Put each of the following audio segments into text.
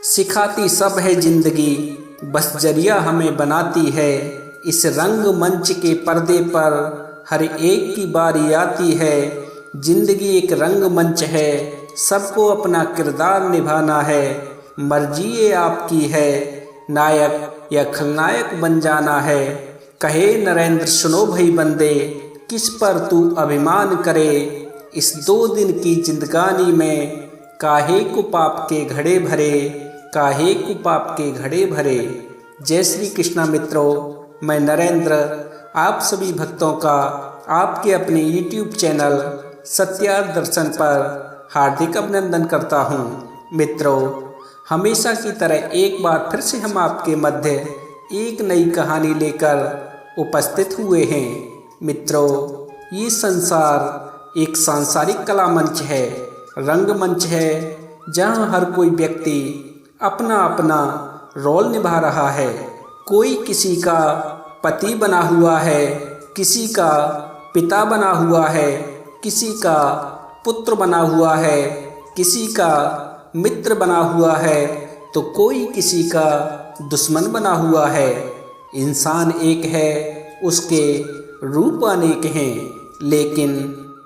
सिखाती सब है जिंदगी, बस जरिया हमें बनाती है। इस रंग मंच के पर्दे पर हर एक की बारी आती है। जिंदगी एक रंग मंच है, सबको अपना किरदार निभाना है। मर्जी ये आपकी है, नायक या खलनायक बन जाना है। कहे नरेंद्र सुनो भाई बंदे, किस पर तू अभिमान करे। इस 2 दिन की जिंदगानी में काहे को पाप के घड़े भरे, काहे को पाप के घड़े भरे। जय श्री कृष्णा मित्रों, मैं नरेंद्र आप सभी भक्तों का आपके अपने YouTube चैनल सत्यार्थ दर्शन पर हार्दिक अभिनंदन करता हूँ। मित्रों, हमेशा की तरह एक बार फिर से हम आपके मध्य एक नई कहानी लेकर उपस्थित हुए हैं। मित्रों, ये संसार एक सांसारिक कला मंच है, रंगमंच है, जहाँ हर कोई व्यक्ति अपना अपना रोल निभा रहा है। कोई किसी का पति बना हुआ है, किसी का पिता बना हुआ है, किसी का पुत्र बना हुआ है, किसी का मित्र बना हुआ है, तो कोई किसी का दुश्मन बना हुआ है। इंसान एक है, उसके रूप अनेक हैं, लेकिन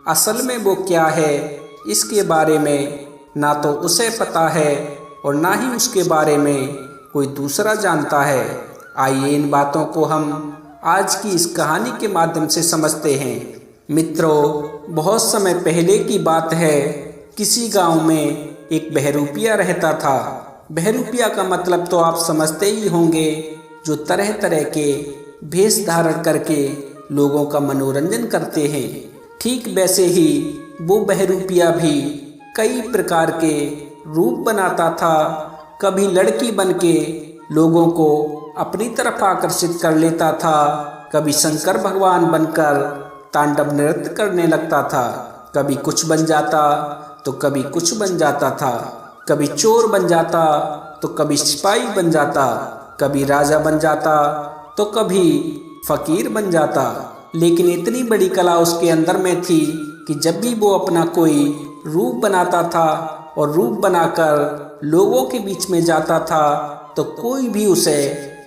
असल में वो क्या है, इसके बारे में ना तो उसे पता है और ना ही उसके बारे में कोई दूसरा जानता है। आइए इन बातों को हम आज की इस कहानी के माध्यम से समझते हैं। मित्रों, बहुत समय पहले की बात है। किसी गांव में एक बहरूपिया रहता था। बहरूपिया का मतलब तो आप समझते ही होंगे, जो तरह तरह के भेष धारण करके लोगों का मनोरंजन करते हैं। ठीक वैसे ही वो बहरूपिया भी कई प्रकार के रूप बनाता था। कभी लड़की बनके लोगों को अपनी तरफ आकर्षित कर लेता था, कभी शंकर भगवान बनकर तांडव नृत्य करने लगता था। कभी कुछ बन जाता तो कभी कुछ बन जाता था, कभी चोर बन जाता तो कभी सिपाही बन जाता, कभी राजा बन जाता तो कभी फकीर बन जाता। लेकिन इतनी बड़ी कला उसके अंदर में थी कि जब भी वो अपना कोई रूप बनाता था और रूप बनाकर लोगों के बीच में जाता था तो कोई भी उसे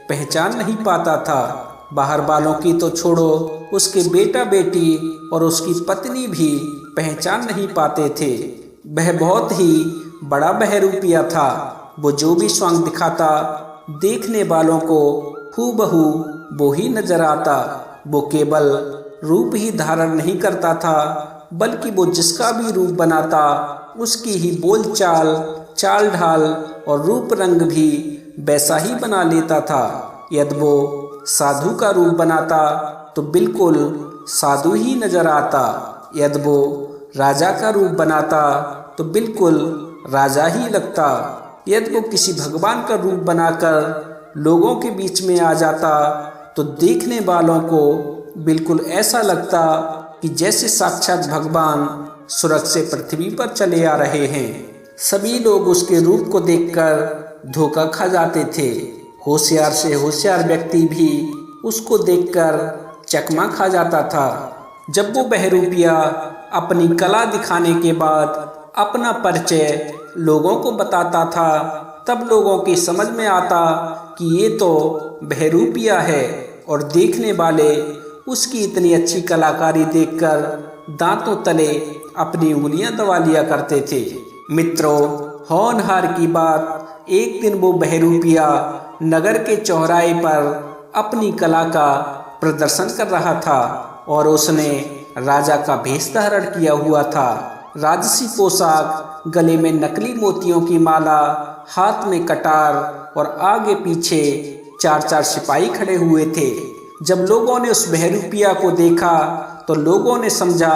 पहचान नहीं पाता था। बाहर वालों की तो छोड़ो, उसके बेटा बेटी और उसकी पत्नी भी पहचान नहीं पाते थे। वह बहुत ही बड़ा बहरूपिया था। वो जो भी स्वांग दिखाता, देखने वालों को हूबहू वो ही नजर आता। वो केवल रूप ही धारण नहीं करता था, बल्कि वो जिसका भी रूप बनाता उसकी ही बोलचाल, चाल ढाल और रूप रंग भी वैसा ही बना लेता था। यदि वो साधु का रूप बनाता तो बिल्कुल साधु ही नजर आता। यदि वो राजा का रूप बनाता तो बिल्कुल राजा ही लगता। यदि वो किसी भगवान का रूप बनाकर लोगों के बीच में आ जाता तो देखने वालों को बिल्कुल ऐसा लगता कि जैसे साक्षात भगवान स्वर्ग से पृथ्वी पर चले आ रहे हैं। सभी लोग उसके रूप को देखकर धोखा खा जाते थे। होशियार से होशियार व्यक्ति भी उसको देखकर चकमा खा जाता था। जब वो बहरूपिया अपनी कला दिखाने के बाद अपना परिचय लोगों को बताता था, तब लोगों की समझ में आता कि ये तो बहरूपिया है, और देखने वाले उसकी इतनी अच्छी कलाकारी देखकर दांतों तले अपनी उंगलियां दबा लिया करते थे। मित्रों, होनहार की बात, एक दिन वो बहरूपिया नगर के चौराहे पर अपनी कला का प्रदर्शन कर रहा था और उसने राजा का भेष धारण किया हुआ था। राजसी पोशाक, गले में नकली मोतियों की माला, हाथ में कटार और आगे पीछे 4-4 सिपाही खड़े हुए थे। जब लोगों ने उस बहरूपिया को देखा तो लोगों ने समझा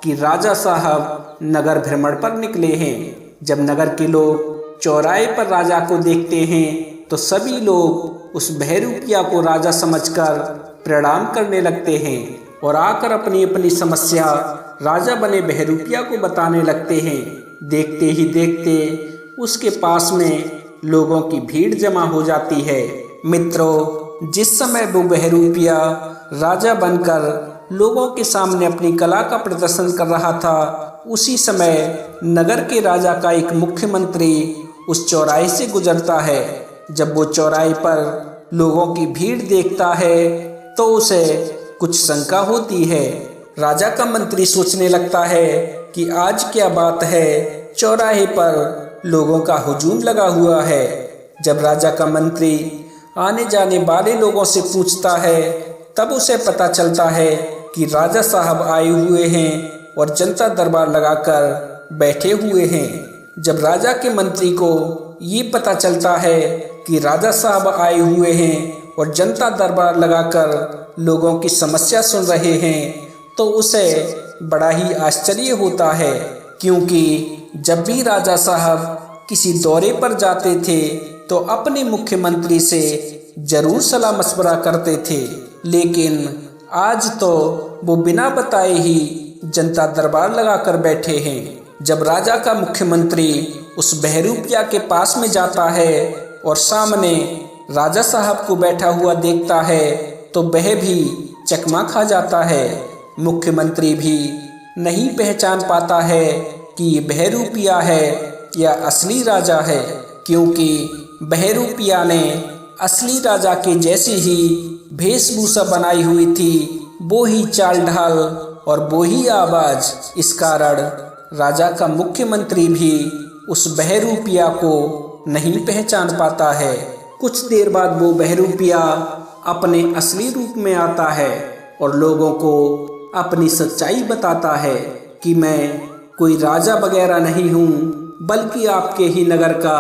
कि राजा साहब नगर भ्रमण पर निकले हैं। जब नगर के लोग चौराहे पर राजा को देखते हैं तो सभी लोग उस बहरूपिया को राजा समझकर प्रणाम करने लगते हैं और आकर अपनी अपनी समस्या राजा बने बहरूपिया को बताने लगते हैं। देखते ही देखते उसके पास में लोगों की भीड़ जमा हो जाती है। मित्रों, जिस समय वो बहरूपिया राजा बनकर लोगों के सामने अपनी कला का प्रदर्शन कर रहा था, उसी समय नगर के राजा का एक मुख्यमंत्री उस चौराहे से गुजरता है। जब वो चौराहे पर लोगों की भीड़ देखता है तो उसे कुछ शंका होती है। राजा का मंत्री सोचने लगता है कि आज क्या बात है, चौराहे पर लोगों का हुजूम लगा हुआ है। जब राजा का मंत्री आने जाने वाले लोगों से पूछता है तब उसे पता चलता है कि राजा साहब आए हुए हैं और जनता दरबार लगाकर बैठे हुए हैं। जब राजा के मंत्री को ये पता चलता है कि राजा साहब आए हुए हैं और जनता दरबार लगाकर लोगों की समस्या सुन रहे हैं तो उसे बड़ा ही आश्चर्य होता है, क्योंकि जब भी राजा साहब किसी दौरे पर जाते थे तो अपने मुख्यमंत्री से जरूर सलाह मशवरा करते थे, लेकिन आज तो वो बिना बताए ही जनता दरबार लगाकर बैठे हैं। जब राजा का मुख्यमंत्री उस बहरूपिया के पास में जाता है और सामने राजा साहब को बैठा हुआ देखता है तो वह भी चकमा खा जाता है। मुख्यमंत्री भी नहीं पहचान पाता है कि ये बहरूपिया है या असली राजा है, क्योंकि बहरूपिया ने असली राजा के जैसी ही वेशभूषा बनाई हुई थी, वो ही चाल ढाल और वो ही आवाज। इस कारण राजा का मुख्यमंत्री भी उस बहरूपिया को नहीं पहचान पाता है। कुछ देर बाद वो बहरूपिया अपने असली रूप में आता है और लोगों को अपनी सच्चाई बताता है कि मैं कोई राजा वगैरह नहीं हूँ, बल्कि आपके ही नगर का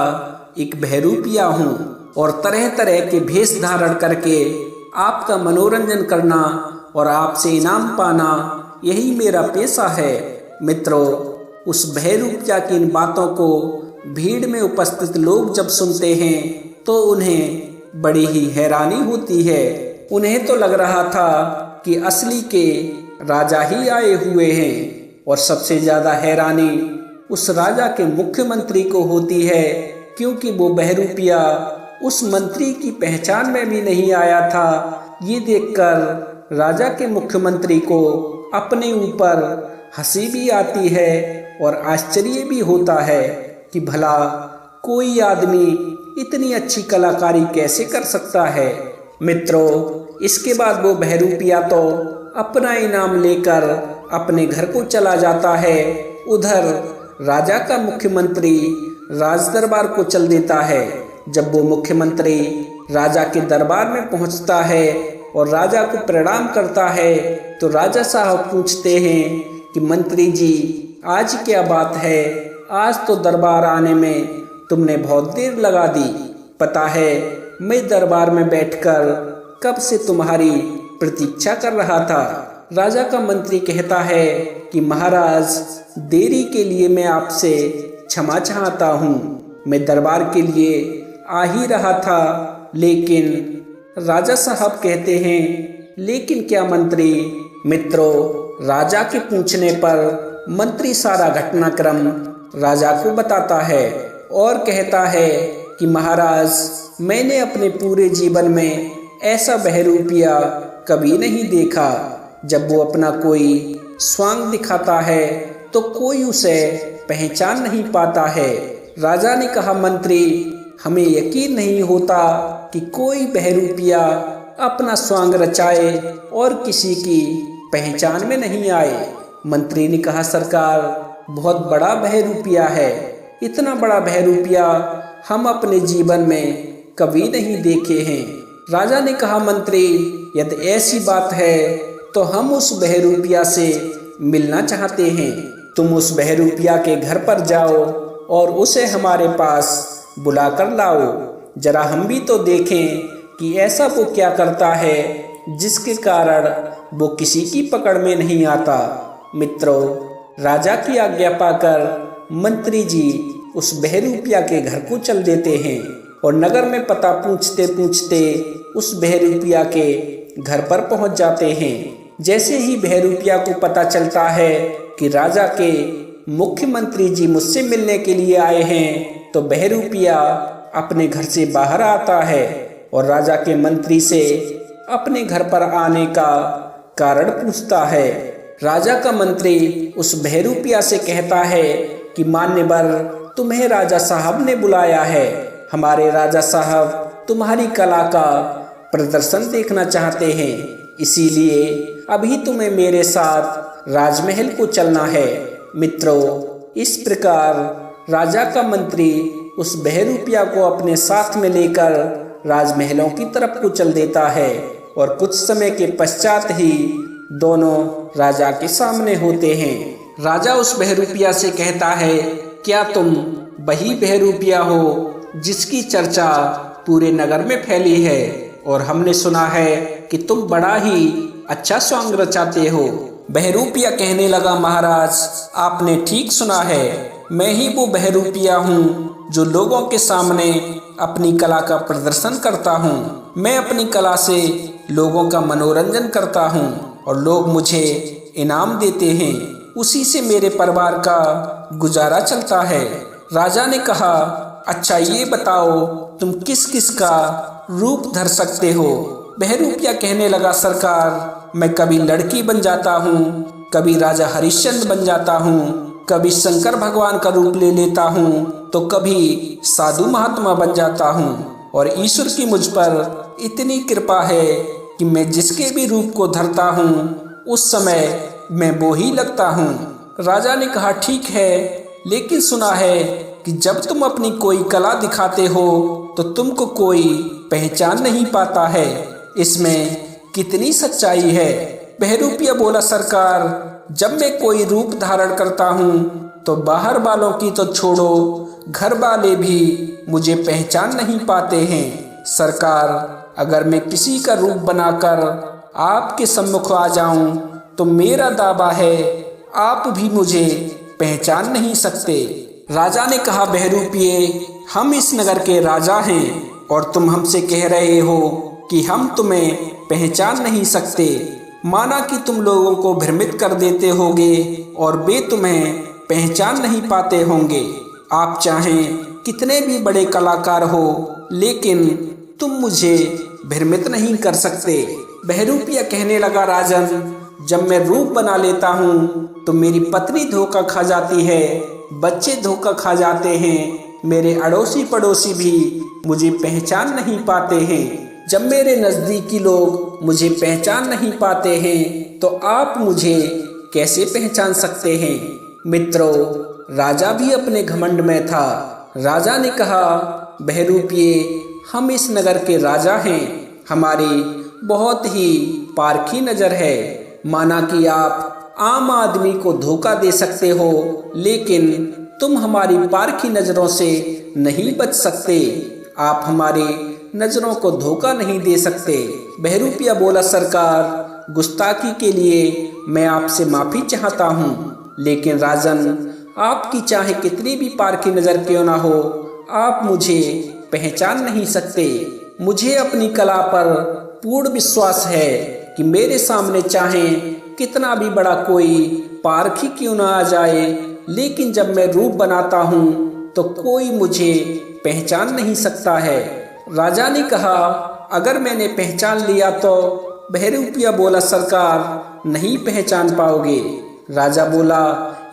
एक बहरूपिया हूँ और तरह तरह के भेष धारण करके आपका मनोरंजन करना और आपसे इनाम पाना यही मेरा पेशा है। मित्रों, उस बहरूपिया की इन बातों को भीड़ में उपस्थित लोग जब सुनते हैं तो उन्हें बड़ी ही हैरानी होती है। उन्हें तो लग रहा था कि असली के राजा ही आए हुए हैं, और सबसे ज़्यादा हैरानी उस राजा के मुख्यमंत्री को होती है, क्योंकि वो बहरूपिया उस मंत्री की पहचान में भी नहीं आया था। ये देखकर राजा के मुख्यमंत्री को अपने ऊपर हंसी भी आती है और आश्चर्य भी होता है कि भला कोई आदमी इतनी अच्छी कलाकारी कैसे कर सकता है। मित्रों, इसके बाद वो बहरूपिया तो अपना इनाम लेकर अपने घर को चला जाता है। उधर राजा का मुख्यमंत्री राज दरबार को चल देता है। जब वो मुख्यमंत्री राजा के दरबार में पहुंचता है और राजा को प्रणाम करता है तो राजा साहब पूछते हैं कि मंत्री जी, आज क्या बात है? आज तो दरबार आने में तुमने बहुत देर लगा दी। पता है, मैं दरबार में बैठकर कब से तुम्हारी प्रतीक्षा कर रहा था। राजा का मंत्री कहता है कि महाराज, देरी के लिए मैं आपसे क्षमा चाहता हूँ। मैं दरबार के लिए आ ही रहा था, लेकिन राजा साहब कहते हैं, लेकिन क्या मंत्री? मित्रों, राजा के पूछने पर मंत्री सारा घटनाक्रम राजा को बताता है और कहता है कि महाराज, मैंने अपने पूरे जीवन में ऐसा बहरूपिया कभी नहीं देखा। जब वो अपना कोई स्वांग दिखाता है तो कोई उसे पहचान नहीं पाता है। राजा ने कहा, मंत्री, हमें यकीन नहीं होता कि कोई बहरूपिया अपना स्वांग रचाए और किसी की पहचान में नहीं आए। मंत्री ने कहा, सरकार, बहुत बड़ा बहरूपिया है। इतना बड़ा बहरूपिया हम अपने जीवन में कभी नहीं देखे हैं। राजा ने कहा, मंत्री, यदि ऐसी बात है तो हम उस बहरूपिया से मिलना चाहते हैं। तुम उस बहरूपिया के घर पर जाओ और उसे हमारे पास बुला कर लाओ। जरा हम भी तो देखें कि ऐसा वो क्या करता है जिसके कारण वो किसी की पकड़ में नहीं आता। मित्रों, राजा की आज्ञा पाकर मंत्री जी उस बहरूपिया के घर को चल देते हैं और नगर में पता पूछते पूछते उस बहरूपिया के घर पर पहुंच जाते हैं। जैसे ही बहरूपिया को पता चलता है कि राजा के मुख्यमंत्री जी मुझसे मिलने के लिए आए हैं तो बहरूपिया अपने घर से बाहर आता है और राजा के मंत्री से अपने घर पर आने का कारण पूछता है। राजा का मंत्री उस बहरूपिया से कहता है कि मान्यवर, तुम्हें राजा साहब ने बुलाया है। हमारे राजा साहब तुम्हारी कला का प्रदर्शन देखना चाहते हैं, इसीलिए अभी तुम्हें मेरे साथ राजमहल को चलना है। मित्रों, इस प्रकार राजा का मंत्री उस बहरूपिया को अपने साथ में लेकर राजमहलों की तरफ को चल देता है और कुछ समय के पश्चात ही दोनों राजा के सामने होते हैं। राजा उस बहरूपिया से कहता है, क्या तुम वही बहरूपिया हो जिसकी चर्चा पूरे नगर में फैली है और हमने सुना है कि तुम बड़ा ही अच्छा सॉन्ग रचाते हो। बहरूपिया कहने लगा, महाराज आपने ठीक सुना है, मैं ही वो बहरूपिया हूँ जो लोगों के सामने अपनी कला का प्रदर्शन करता हूँ। मैं अपनी कला से लोगों का मनोरंजन करता हूँ और लोग मुझे इनाम देते हैं, उसी से मेरे परिवार का गुजारा चलता है। राजा ने कहा, अच्छा ये बताओ तुम किस किस का रूप धर सकते हो। बहरूपिया कहने लगा, सरकार मैं कभी लड़की बन जाता हूँ, कभी राजा हरिश्चंद्र बन जाता हूँ, कभी शंकर भगवान का रूप ले लेता हूँ, तो कभी साधु महात्मा बन जाता हूँ और ईश्वर की मुझ पर इतनी कृपा है कि मैं जिसके भी रूप को धरता हूँ उस समय मैं वो ही लगता हूँ। राजा ने कहा, ठीक है, लेकिन सुना है कि जब तुम अपनी कोई कला दिखाते हो तो तुमको कोई पहचान नहीं पाता है, इसमें कितनी सच्चाई है। बहरूपिया बोला, सरकार जब मैं कोई रूप धारण करता हूँ तो बाहर वालों की तो छोड़ो, घर वाले भी मुझे पहचान नहीं पाते हैं। सरकार अगर मैं किसी का रूप बनाकर आपके सम्मुख आ जाऊं तो मेरा दावा है आप भी मुझे पहचान नहीं सकते। राजा ने कहा, बहरूपिये हम इस नगर के राजा हैं और तुम हमसे कह रहे हो कि हम तुम्हें पहचान नहीं सकते। माना कि तुम लोगों को भ्रमित कर देते होगे और वे तुम्हें पहचान नहीं पाते होंगे। आप चाहें कितने भी बड़े कलाकार हो, लेकिन तुम मुझे भ्रमित नहीं कर सकते। बहरूपिया कहने लगा, राजन जब मैं रूप बना लेता हूँ तो मेरी पत्नी धोखा खा जाती है, बच्चे धोखा खा जाते हैं, मेरे अड़ोसी पड़ोसी भी मुझे पहचान नहीं पाते हैं। जब मेरे नज़दीकी लोग मुझे पहचान नहीं पाते हैं तो आप मुझे कैसे पहचान सकते हैं। मित्रों, राजा भी अपने घमंड में था। राजा ने कहा, बहरूपिये हम इस नगर के राजा हैं, हमारी बहुत ही पारखी नज़र है। माना कि आप आम आदमी को धोखा दे सकते हो, लेकिन तुम हमारी पारखी नज़रों से नहीं बच सकते, आप हमारी नज़रों को धोखा नहीं दे सकते। बहरूपिया बोला, सरकार गुस्ताखी के लिए मैं आपसे माफ़ी चाहता हूँ, लेकिन राजन आपकी चाहे कितनी भी पारखी नज़र क्यों ना हो, आप मुझे पहचान नहीं सकते। मुझे अपनी कला पर पूर्ण विश्वास है कि मेरे सामने चाहे कितना भी बड़ा कोई पारखी क्यों ना आ जाए, लेकिन जब मैं रूप बनाता हूँ तो कोई मुझे पहचान नहीं सकता है। राजा ने कहा, अगर मैंने पहचान लिया तो। बहरूपिया बोला, सरकार नहीं पहचान पाओगे। राजा बोला,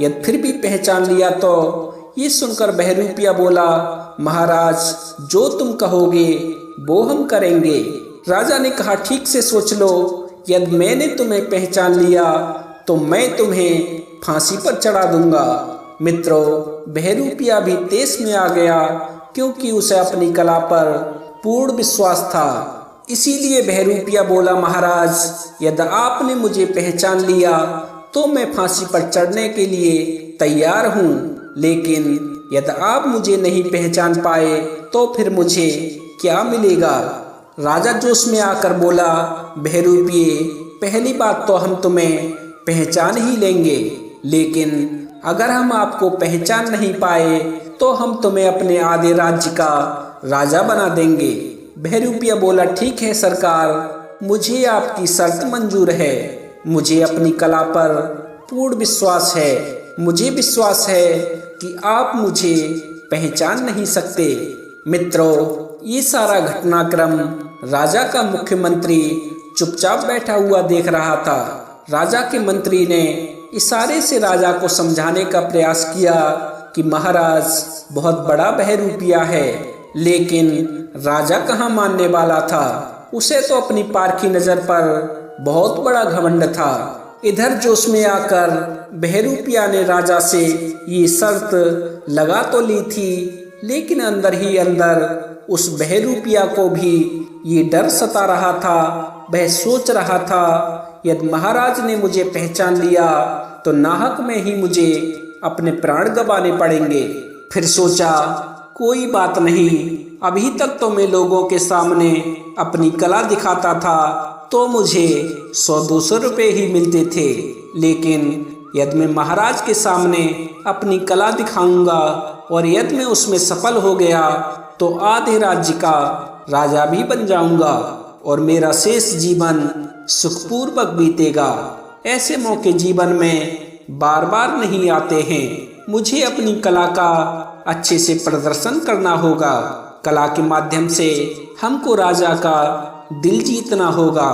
यदि फिर भी पहचान लिया तो। ये सुनकर बहरूपिया बोला, महाराज जो तुम कहोगे वो हम करेंगे। राजा ने कहा, ठीक से सोच लो, यदि मैंने तुम्हें पहचान लिया तो मैं तुम्हें फांसी पर चढ़ा दूंगा। मित्रों, बहरूपिया भी तेज में आ गया, क्योंकि उसे अपनी कला पर पूर्ण विश्वास था। इसीलिए बहरूपिया बोला, महाराज यदि आपने मुझे पहचान लिया तो मैं फांसी पर चढ़ने के लिए तैयार हूँ, लेकिन यदि आप मुझे नहीं पहचान पाए तो फिर मुझे क्या मिलेगा। राजा जोश में आकर बोला, बहरूपिये पहली बात तो हम तुम्हें पहचान ही लेंगे, लेकिन अगर हम आपको पहचान नहीं पाए तो हम तुम्हें अपने आधे राज्य का राजा बना देंगे। बहरूपिया बोला, ठीक है सरकार, मुझे आपकी शर्त मंजूर है। मुझे अपनी कला पर पूर्ण विश्वास है। मुझे विश्वास है कि आप मुझे पहचान नहीं सकते। मित्रों, ये सारा घटनाक्रम राजा का मुख्यमंत्री चुपचाप बैठा हुआ देख रहा था। राजा के मंत्री ने इशारे से राजा को समझाने का प्रयास किया कि महाराज बहुत बड़ा बहरूपिया है, लेकिन राजा कहाँ मानने वाला था। उसे तो अपनी पारखी नजर पर बहुत बड़ा घमंड था। इधर जोश में आकर बहरूपिया ने राजा से ये शर्त लगा तो ली थी, लेकिन अंदर ही अंदर उस बहरूपिया को भी ये डर सता रहा था। वह सोच रहा था, यदि महाराज ने मुझे पहचान लिया तो नाहक में ही मुझे अपने प्राण गंवाने पड़ेंगे। फिर सोचा, कोई बात नहीं, अभी तक तो मैं लोगों के सामने अपनी कला दिखाता था तो मुझे 100-200 रुपये ही मिलते थे, लेकिन यदि मैं महाराज के सामने अपनी कला दिखाऊंगा और यदि मैं उसमें सफल हो गया तो आधे राज्य का राजा भी बन जाऊंगा और मेरा शेष जीवन सुखपूर्वक बीतेगा। ऐसे मौके जीवन में बार बार नहीं आते हैं। मुझे अपनी कला का अच्छे से प्रदर्शन करना होगा। कला के माध्यम से हमको राजा का दिल जीतना होगा।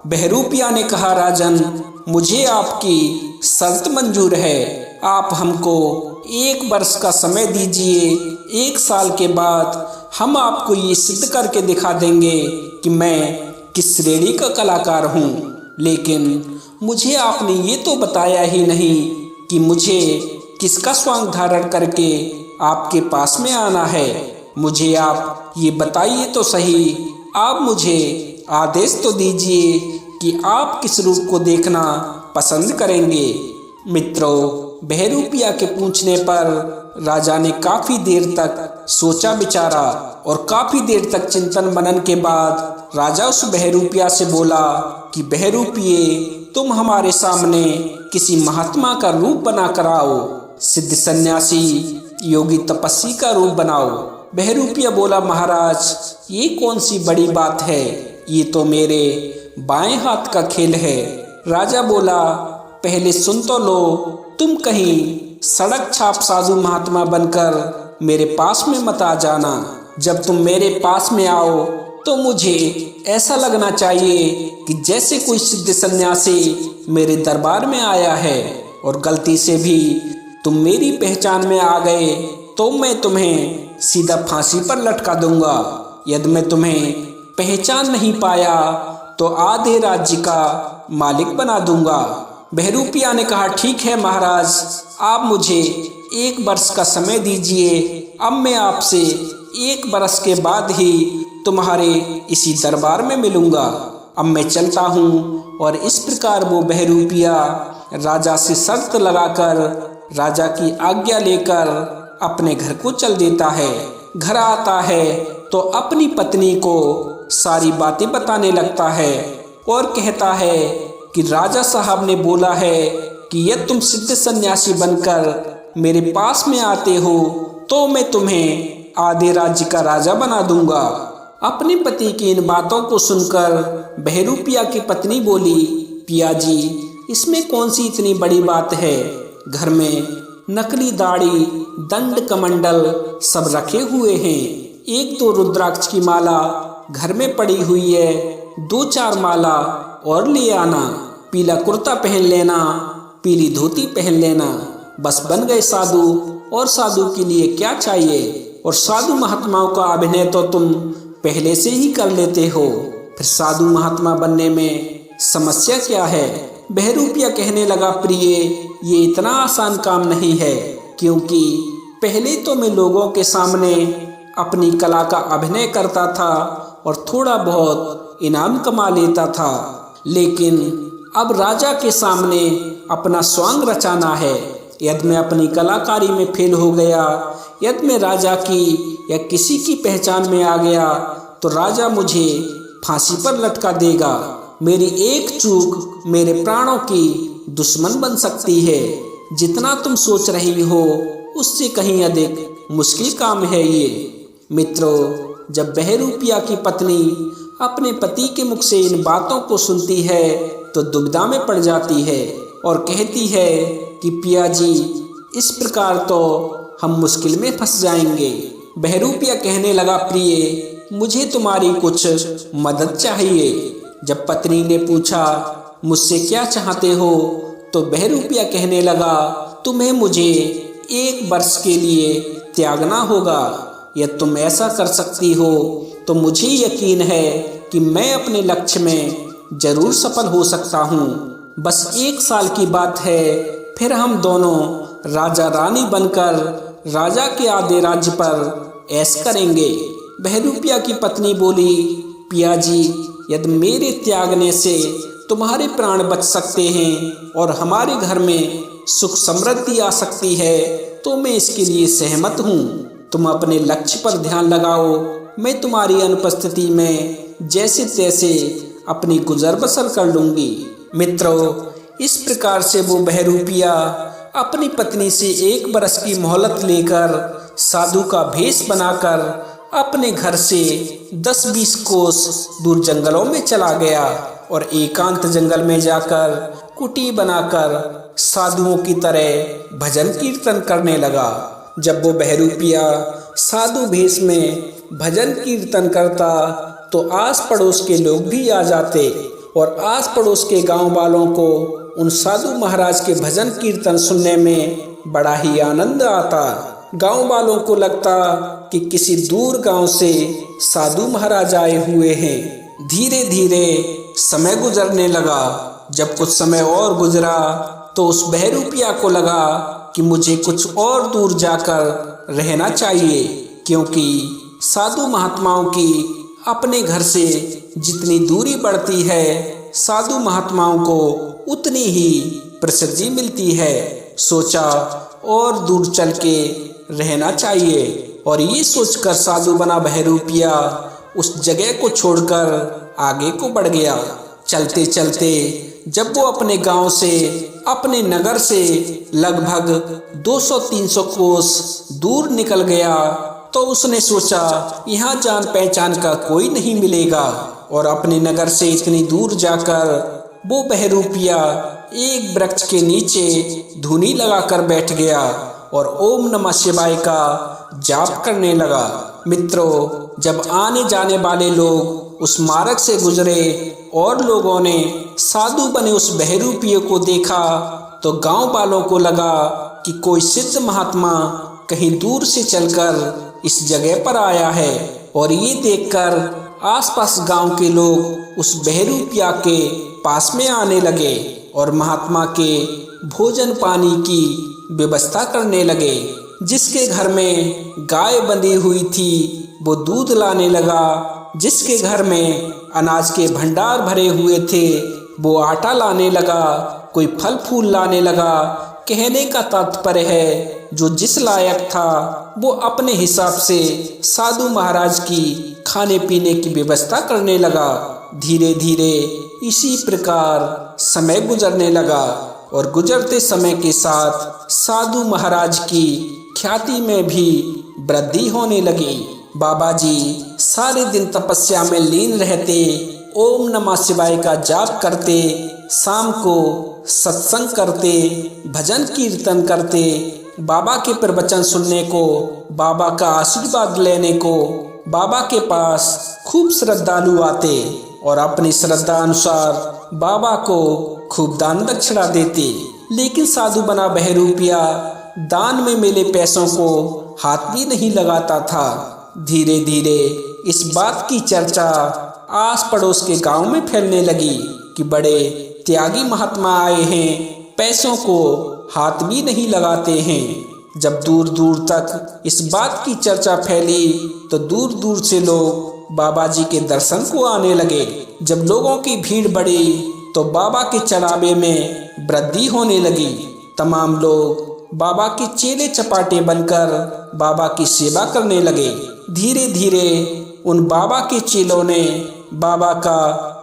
बहरूपिया ने कहा, राजन, मुझे आपकी शर्त मंजूर है। आप हमको 1 वर्ष का समय दीजिए। 1 साल के बाद हम आपको ये सिद्ध करके दिखा देंगे कि मैं किस श्रेणी का कलाकार हूँ। लेकिन मुझे आपने ये तो बताया ही नहीं कि मुझे किसका स्वांग धारण करके आपके पास में आना है। मुझे आप ये बताइए तो सही। आप मुझे आदेश तो दीजिए कि आप किस रूप को देखना पसंद करेंगे। मित्रों, बहरूपिया के पूछने पर राजा ने काफी देर तक सोचा विचारा और काफी देर तक चिंतन मनन के बाद राजा उस बहरूपिया से बोला कि बहरूपिये, तुम हमारे सामने किसी महात्मा का रूप बना कर आओ। सिद्ध सन्यासी, योगी, तपस्वी का रूप बनाओ। बहरूपिया बोला, महाराज, ये कौन सी बड़ी बात है, ये तो मेरे बाएं हाथ का खेल है। राजा बोला, पहले सुन तो लो। तुम कहीं सड़क छाप साधु महात्मा बनकर मेरे पास में मत आ जाना। जब तुम मेरे पास में आओ तो मुझे ऐसा लगना चाहिए कि जैसे कोई सिद्ध सन्यासी मेरे दरबार में आया है और गलती से भी तुम मेरी पहचान में आ गए तो मैं तुम्हें सीधा फांसी पर लटका दूंगा। यदि मैं तुम्हें पहचान नहीं पाया तो आधे राज्य का मालिक बना दूंगा। बहरूपिया ने कहा, ठीक है महाराज, आप मुझे 1 वर्ष का समय दीजिए। अब मैं आपसे 1 वर्ष के बाद ही तुम्हारे इसी दरबार में मिलूंगा। अब मैं चलता हूँ। और इस प्रकार वो बहरूपिया राजा से शर्त लगाकर राजा की आज्ञा लेकर अपने घर को चल देता है। घर आता है तो अपनी पत्नी को सारी बातें बताने लगता है और कहता है कि राजा साहब ने बोला है कि यदि तुम सिद्ध सन्यासी बनकर मेरे पास में आते हो तो मैं तुम्हें आधे राज्य का राजा बना दूंगा। अपने पति की इन बातों को सुनकर बहरूपिया की पत्नी बोली, पिया जी, इसमें कौन सी इतनी बड़ी बात है। घर में नकली दाढ़ी, दंड, कमंडल सब रखे हुए हैं। 1-2 रुद्राक्ष की माला घर में पड़ी हुई है। 2-4 माला और ले आना। पीला कुर्ता पहन लेना, पीली धोती पहन लेना। बस बन गए साधु। और साधु के लिए क्या चाहिए। और साधु महात्माओं का अभिनय तो तुम पहले से ही कर लेते हो, फिर साधु महात्मा बनने में समस्या क्या है। बहरूपिया कहने लगा, प्रिय, ये इतना आसान काम नहीं है, क्योंकि पहले तो मैं लोगों के सामने अपनी कला का अभिनय करता था और थोड़ा बहुत इनाम कमा लेता था, लेकिन अब राजा के सामने अपना स्वांग रचाना है। यदि मैं अपनी कलाकारी में फेल हो गया, यदि मैं राजा की या किसी की पहचान में आ गया तो राजा मुझे फांसी पर लटका देगा। मेरी एक चूक मेरे प्राणों की दुश्मन बन सकती है। जितना तुम सोच रही हो उससे कहीं अधिक मुश्किल काम है ये। मित्रों, जब बहरूपिया की पत्नी अपने पति के मुख से इन बातों को सुनती है तो दुविधा में पड़ जाती है और कहती है कि पिया जी, इस प्रकार तो हम मुश्किल में फंस जाएंगे। बहरूपिया कहने लगा, प्रिय, मुझे तुम्हारी कुछ मदद चाहिए। जब पत्नी ने पूछा, मुझसे क्या चाहते हो, तो बहरूपिया कहने लगा, तुम्हें मुझे 1 वर्ष के लिए त्यागना होगा। यदि तुम ऐसा कर सकती हो तो मुझे यकीन है कि मैं अपने लक्ष्य में जरूर सफल हो सकता हूँ। बस 1 साल की बात है, फिर हम दोनों राजा रानी बनकर राजा के आधे राज्य पर ऐश करेंगे। बहरूपिया की पत्नी बोली, पियाजी, यदि मेरे त्यागने से तुम्हारे प्राण बच सकते हैं और हमारे घर में सुख समृद्धि आ सकती है तो मैं इसके लिए सहमत हूँ। तुम अपने लक्ष्य पर ध्यान लगाओ, मैं तुम्हारी अनुपस्थिति में जैसे तैसे अपनी गुजर बसर कर लूंगी। मित्रों, इस प्रकार से वो बहरूपिया अपनी पत्नी से 1 बरस की मोहलत लेकर साधु का भेष बनाकर अपने घर से 10-20 कोस दूर जंगलों में चला गया और एकांत जंगल में जाकर कुटी बनाकर साधुओं की तरह भजन कीर्तन करने लगा। जब वो बहरूपिया साधु भेष में भजन कीर्तन करता तो आस पड़ोस के लोग भी आ जाते और आस पड़ोस के गांव वालों को उन साधु महाराज के भजन कीर्तन सुनने में बड़ा ही आनंद आता। गांव वालों को लगता कि किसी दूर गांव से साधु महाराज आए हुए हैं। धीरे धीरे समय गुजरने लगा। जब कुछ समय और गुजरा तो उस बहरूपिया को लगा कि मुझे कुछ और दूर जाकर रहना चाहिए, क्योंकि साधु महात्माओं की अपने घर से जितनी दूरी बढ़ती है साधु महात्माओं को उतनी ही प्रसिद्धि मिलती है। सोचा और दूर चल के रहना चाहिए और ये सोचकर साधु बना बहरूपिया उस जगह को छोड़कर आगे को बढ़ गया। चलते चलते जब वो अपने गांव से अपने नगर से लगभग 200-300 कोस दूर निकल गया तो उसने सोचा यहाँ जान पहचान का कोई नहीं मिलेगा और अपने नगर से इतनी दूर जाकर वो बहरूपिया एक वृक्ष के नीचे धुनी लगाकर बैठ गया और ओम नमः शिवाय का जाप करने लगा। मित्रों, जब आने जाने वाले लोग उस मार्ग से गुजरे और लोगों ने साधु बने उस बहरूपिये को देखा तो गांव वालों को लगा कि कोई सिद्ध महात्मा कहीं दूर से चलकर इस जगह पर आया है और ये देखकर आसपास गांव के लोग उस बहरूपिया के पास में आने लगे और महात्मा के भोजन पानी की व्यवस्था करने लगे। जिसके घर में गाय बंधी हुई थी वो दूध लाने लगा, जिसके घर में अनाज के भंडार भरे हुए थे वो आटा लाने लगा, कोई फल फूल लाने लगा। कहने का तात्पर्य है जो जिस लायक था वो अपने हिसाब से साधु महाराज की खाने पीने की व्यवस्था करने लगा। धीरे धीरे इसी प्रकार समय गुजरने लगा और गुजरते समय के साथ साधु महाराज की ख्याति में भी वृद्धि होने लगी। बाबा जी सारे दिन तपस्या में लीन रहते, ओम नमः शिवाय का जाप करते, शाम को सत्संग करते, भजन कीर्तन करते, बाबा के प्रवचन सुनने को, बाबा का आशीर्वाद लेने को बाबा के पास खूब श्रद्धालु आते और अपनी श्रद्धा अनुसार बाबा को खूब दान दक्षिणा देते। लेकिन साधु बना बहरूपिया दान में मिले पैसों को हाथ भी नहीं लगाता था। धीरे धीरे इस बात की चर्चा आस पड़ोस के गांव में फैलने लगी कि बड़े त्यागी महात्मा आए हैं, पैसों को हाथ भी नहीं लगाते हैं। जब दूर दूर तक इस बात की चर्चा फैली तो दूर दूर से लोग बाबा जी के दर्शन को आने लगे। जब लोगों की भीड़ बढ़ी तो बाबा के चढ़ावे में वृद्धि होने लगी। तमाम लोग बाबा के चेले चपाटे बनकर बाबा की सेवा करने लगे। धीरे धीरे उन बाबा के चेलों ने बाबा का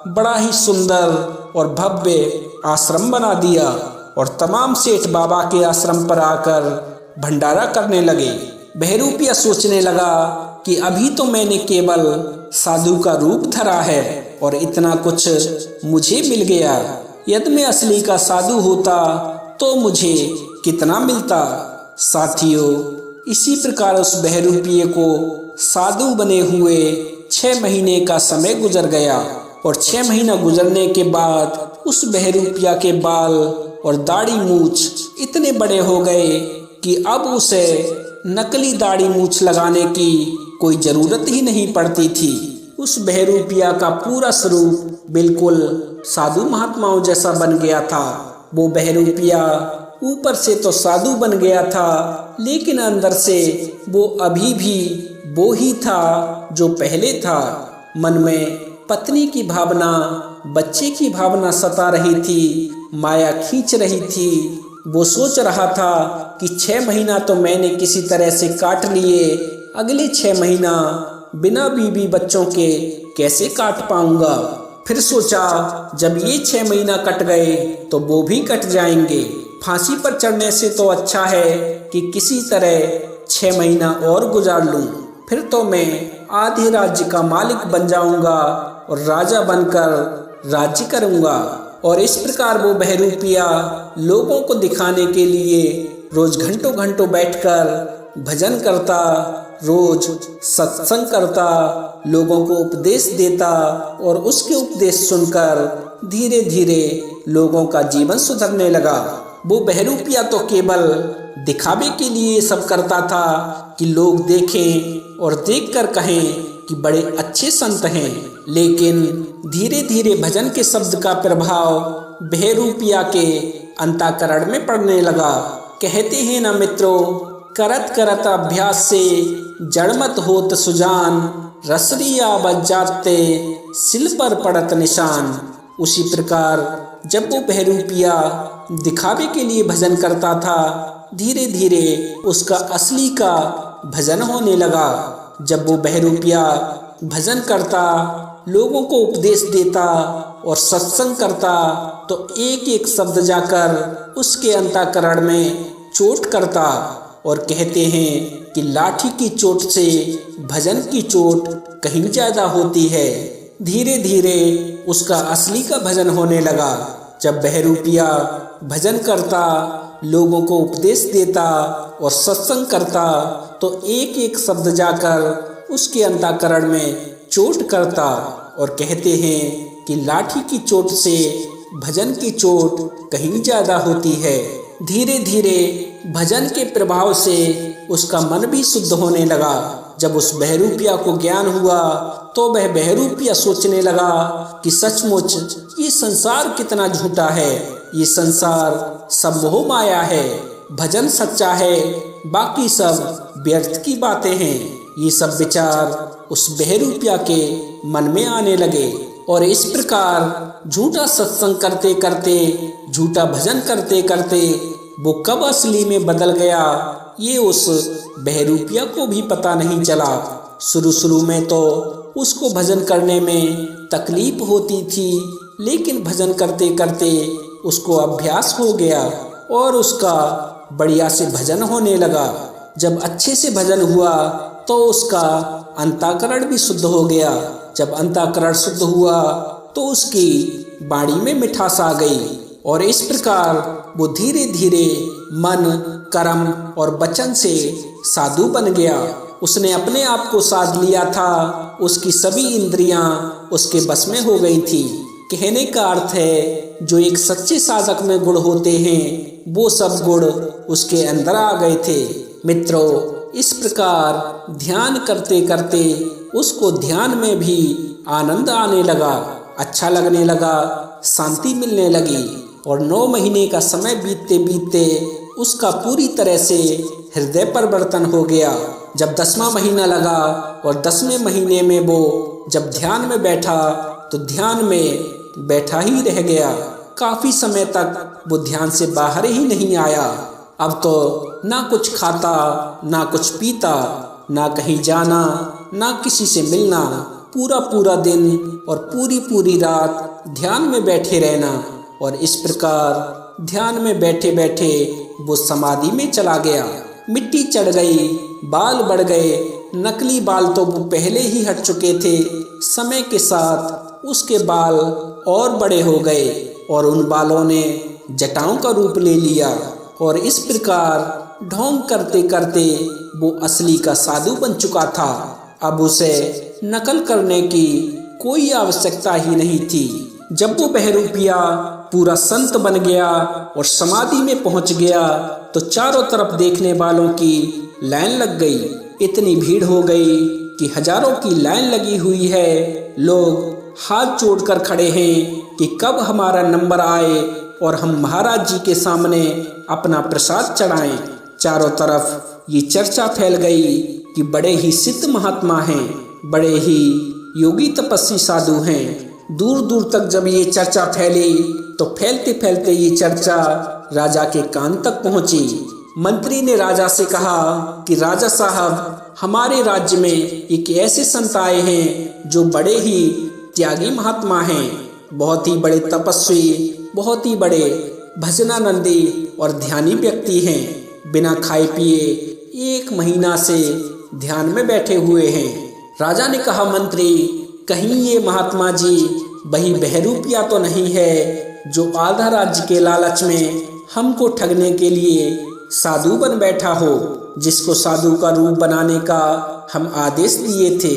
बड़ा ही सुंदर और भव्य आश्रम बना दिया और तमाम सेठ बाबा के आश्रम पर आकर भंडारा करने लगे। बहरूपिया सोचने लगा कि अभी तो मैंने केवल साधु का रूप धरा है और इतना कुछ मुझे मिल गया। यदि मैं असली का साधु होता तो मुझे कितना मिलता। साथियों, इसी प्रकार उस बहरूपिये को साधु बने हुए 6 महीने का समय गुजर गया और 6 महीना गुजरने के बाद उस बहरूपिया के बाल और दाढ़ी मूछ इतने बड़े हो गए कि अब उसे नकली दाढ़ी मूछ लगाने की कोई जरूरत ही नहीं पड़ती थी। उस बहरूपिया का पूरा स्वरूप बिल्कुल साधु महात्माओं जैसा बन गया था। वो बहरूपिया ऊपर से तो साधु बन गया था, लेकिन अंदर से वो अभी भी वो ही था जो पहले था। मन में पत्नी की भावना, बच्चे की भावना सता रही थी, माया खींच रही थी। वो सोच रहा था कि 6 महीना तो मैंने किसी तरह से काट लिए, अगले 6 महीना बिना बीवी बच्चों के कैसे काट पाऊंगा। फिर सोचा जब ये 6 महीना कट गए तो वो भी कट जाएंगे। फांसी पर चढ़ने से तो अच्छा है कि किसी तरह 6 महीना और गुजार लूं, फिर तो मैं आधे राज्य का मालिक बन जाऊंगा और राजा बनकर राज्य करूंगा। और इस प्रकार वो बहरूपिया लोगों को दिखाने के लिए रोज घंटों घंटों बैठकर भजन करता, रोज सत्संग करता, लोगों को उपदेश देता और उसके उपदेश सुनकर धीरे धीरे लोगों का जीवन सुधरने लगा। वो बहरूपिया तो केवल दिखावे के लिए सब करता था कि लोग देखें और देखकर कहें कि बड़े अच्छे संत हैं, लेकिन धीरे धीरे भजन के शब्द का प्रभाव बहरूपिया के अंतःकरण में पड़ने लगा। कहते हैं ना मित्रों, करत करत अभ्यास से जड़मत होत सुजान, रसरिया बज जाते सिल पर पड़त निशान। उसी प्रकार जब वो बहरूपिया दिखावे के लिए भजन करता था, धीरे धीरे उसका असली का भजन होने लगा। जब वो बहरूपिया भजन करता, लोगों को उपदेश देता और सत्संग करता, तो एक एक शब्द जाकर उसके अंतःकरण में चोट करता। और कहते हैं कि लाठी की चोट से भजन की चोट कहीं ज्यादा होती है। धीरे धीरे उसका असली का भजन होने लगा। जब बहरूपिया भजन करता, लोगों को उपदेश देता और सत्संग करता, तो एक एक शब्द जाकर उसके अंतःकरण में चोट करता। और कहते हैं कि लाठी की चोट से भजन की चोट कहीं ज्यादा होती है। धीरे धीरे भजन के प्रभाव से उसका मन भी शुद्ध होने लगा। जब उस बहरूपिया को ज्ञान हुआ तो वह बहरूपिया सोचने लगा कि सचमुच ये संसार कितना झूठा है, ये संसार सब मोह माया है, भजन सच्चा है, बाकी सब व्यर्थ की बातें हैं। ये सब विचार उस बहरूपिया के मन में आने लगे और इस प्रकार झूठा सत्संग करते करते, झूठा भजन करते करते वो कब असली में बदल गया, ये उस बहरूपिया को भी पता नहीं चला। शुरू में तो उसको भजन करने में तकलीफ होती थी, लेकिन भजन करते करते उसको अभ्यास हो गया और उसका बढ़िया से भजन होने लगा। जब अच्छे से भजन हुआ तो उसका अंतःकरण भी शुद्ध हो गया। जब अंतःकरण शुद्ध हुआ तो उसकी वाणी में मिठास आ गई और इस प्रकार वो धीरे धीरे मन, कर्म और वचन से साधु बन गया। उसने अपने आप को साध लिया था, उसकी सभी इंद्रियां उसके बस में हो गई थी। कहने का अर्थ है जो एक सच्चे साधक में गुण होते हैं, वो सब गुण उसके अंदर आ गए थे। मित्रों, इस प्रकार ध्यान करते करते उसको ध्यान में भी आनंद आने लगा, अच्छा लगने लगा, शांति मिलने लगी। और 9 महीने का समय बीतते बीतते उसका पूरी तरह से हृदय परिवर्तन हो गया। जब 10वां महीना लगा और 10वें महीने में वो जब ध्यान में बैठा तो ध्यान में बैठा ही रह गया। काफी समय तक वो ध्यान से बाहर ही नहीं आया। अब तो ना कुछ खाता, ना कुछ पीता, ना कहीं जाना, ना किसी से मिलना, पूरा दिन और पूरी रात ध्यान में बैठे रहना। और इस प्रकार ध्यान में बैठे बैठे वो समाधि में चला गया। मिट्टी चढ़ गई, बाल बढ़ गए, नकली बाल तो वो पहले ही हट चुके थे। समय के साथ उसके बाल और बड़े हो गए और उन बालों ने जटाओं का रूप ले लिया। और इस प्रकार ढोंग करते करते वो असली का साधु बन चुका था। अब उसे नकल करने की कोई आवश्यकता ही नहीं थी। जब वो बहरूपिया पूरा संत बन गया और समाधि में पहुंच गया तो चारों तरफ देखने वालों की लाइन लग गई। इतनी भीड़ हो गई कि हजारों की लाइन लगी हुई है। लोग हाथ जोड़कर खड़े हैं कि कब हमारा नंबर आए और हम महाराज जी के सामने अपना प्रसाद चढ़ाएं। चारों तरफ ये चर्चा फैल गई कि बड़े ही सिद्ध महात्मा हैं, बड़े ही योगी तपस्वी साधु हैं। दूर दूर तक जब ये चर्चा फैली तो फैलते फैलते ये चर्चा राजा के कान तक पहुंची। मंत्री ने राजा से कहा कि राजा साहब, हमारे राज्य में एक ऐसे संत आए हैं जो बड़े ही त्यागी महात्मा हैं, बहुत ही बड़े तपस्वी, बहुत ही बड़े भजनानंदी और ध्यानी व्यक्ति हैं। बिना खाए पिए 1 महीना से ध्यान में बैठे हुए हैं। राजा ने कहा, मंत्री, कहीं ये महात्मा जी वही बहरूपिया तो नहीं है जो आधा राज्य के लालच में हमको ठगने के लिए साधु बन बैठा हो, जिसको साधु का रूप बनाने का हम आदेश दिए थे।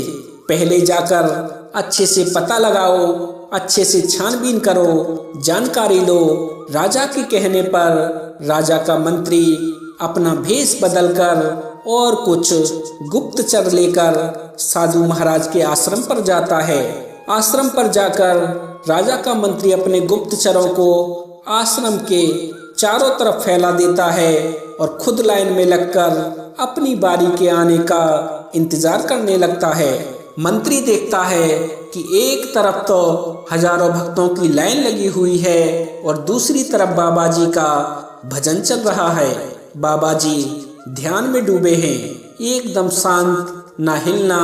पहले जाकर अच्छे से पता लगाओ, अच्छे से छानबीन करो, जानकारी लो। राजा के कहने पर राजा का मंत्री अपना भेष बदलकर और कुछ गुप्तचर लेकर साधु महाराज के आश्रम पर जाता है। आश्रम पर जाकर राजा का मंत्री अपने गुप्तचरों को आश्रम के चारों तरफ फैला देता है और खुद लाइन में लगकर अपनी बारी के आने का इंतजार करने लगता है। मंत्री देखता है कि एक तरफ तो हजारों भक्तों की लाइन लगी हुई है और दूसरी तरफ बाबा जी का भजन चल रहा है। बाबा जी ध्यान में डूबे हैं, एकदम शांत, न हिलना,